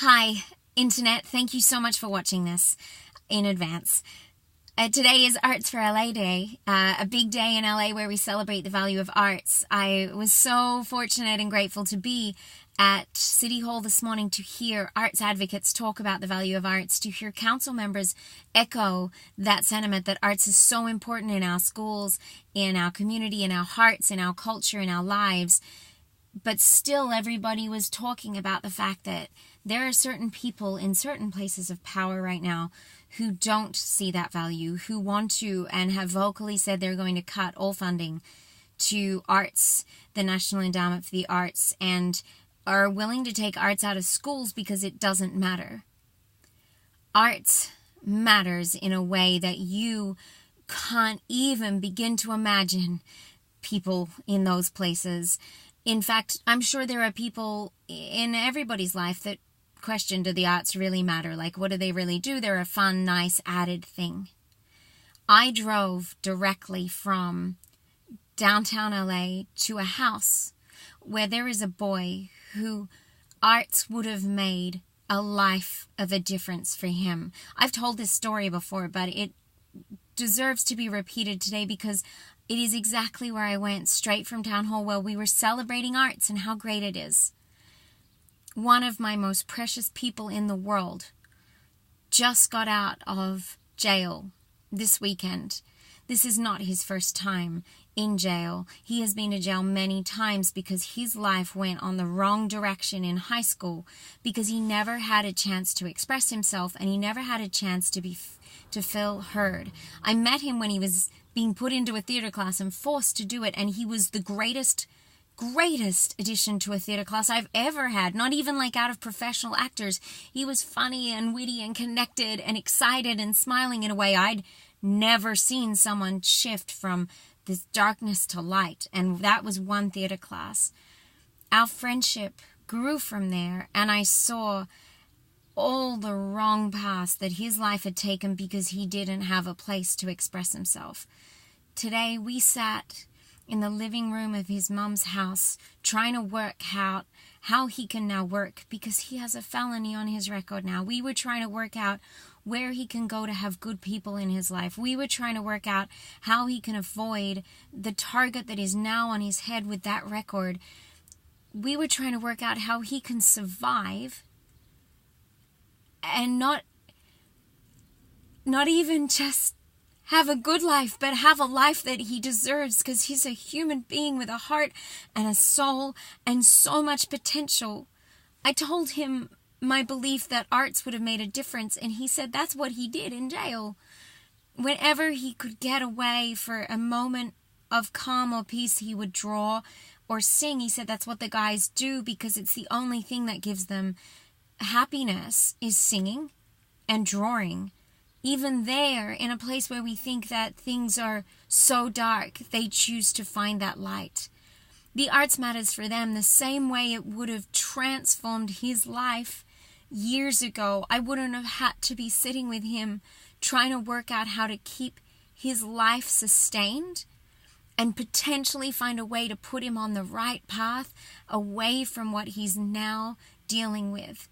Hi, Internet. Thank you so much for watching this in advance. Today is Arts for LA Day, a big day in LA where we celebrate the value of arts. I was so fortunate and grateful to be at City Hall this morning to hear arts advocates talk about the value of arts, to hear council members echo that sentiment that arts is so important in our schools, in our community, in our hearts, in our culture, in our lives. But still, everybody was talking about the fact that there are certain people in certain places of power right now who don't see that value, who want to and have vocally said they're going to cut all funding to arts, the National Endowment for the Arts, and are willing to take arts out of schools because it doesn't matter. Arts matters in a way that you can't even begin to imagine people in those places. In fact, I'm sure there are people in everybody's life that question, do the arts really matter? Like, what do they really do? They're a fun, nice, added thing. I drove directly from downtown LA to a house where there is a boy who arts would have made a life of a difference for him. I've told this story before, but it deserves to be repeated today because it is exactly where I went, straight from Town Hall, where we were celebrating arts and how great it is. One of my most precious people in the world just got out of jail this weekend. This is not his first time in jail. He has been to jail many times because his life went on the wrong direction in high school, because he never had a chance to express himself and he never had a chance to feel heard. I met him when he was being put into a theater class and forced to do it, and he was the greatest addition to a theater class I've ever had. Not even like out of professional actors. He was funny and witty and connected and excited and smiling in a way I'd never seen someone shift from this darkness to light. And that was one theater class. Our friendship grew from there, and I saw all the wrong paths that his life had taken because he didn't have a place to express himself. Today we sat in the living room of his mum's house trying to work out how he can now work, because he has a felony on his record now. We were trying to work out where he can go to have good people in his life. We were trying to work out how he can avoid the target that is now on his head with that record. We were trying to work out how he can survive and not even just have a good life, but have a life that he deserves, because he's a human being with a heart and a soul and so much potential. I told him my belief that arts would have made a difference, and he said that's what he did in jail. Whenever he could get away for a moment of calm or peace, he would draw or sing. He said that's what the guys do because it's the only thing that gives them happiness, is singing and drawing. Even there, in a place where we think that things are so dark, they choose to find that light. The arts matters for them the same way it would have transformed his life years ago. I wouldn't have had to be sitting with him trying to work out how to keep his life sustained and potentially find a way to put him on the right path away from what he's now dealing with,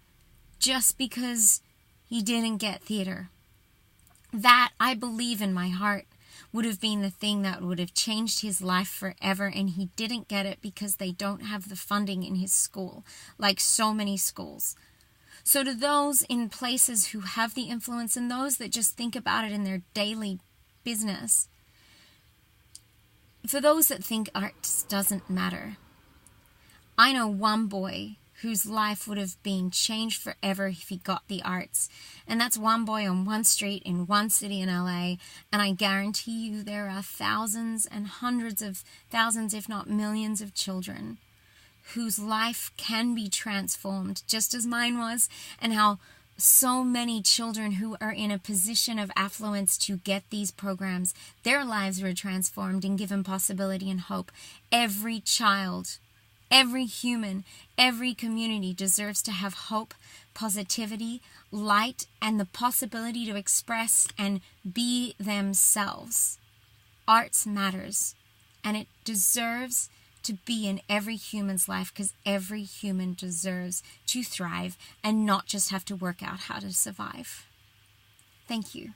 just because he didn't get theater. That, I believe in my heart, would have been the thing that would have changed his life forever, and he didn't get it because they don't have the funding in his school, like so many schools. So to those in places who have the influence and those that just think about it in their daily business, for those that think art doesn't matter, I know one boy whose life would have been changed forever if he got the arts. And that's one boy on one street in one city in LA. And I guarantee you there are thousands and hundreds of thousands, if not millions of children whose life can be transformed, just as mine was, and how so many children who are in a position of affluence to get these programs, their lives were transformed and given possibility and hope. Every child, every human, every community deserves to have hope, positivity, light, and the possibility to express and be themselves. Arts matters, and it deserves to be in every human's life, because every human deserves to thrive and not just have to work out how to survive. Thank you.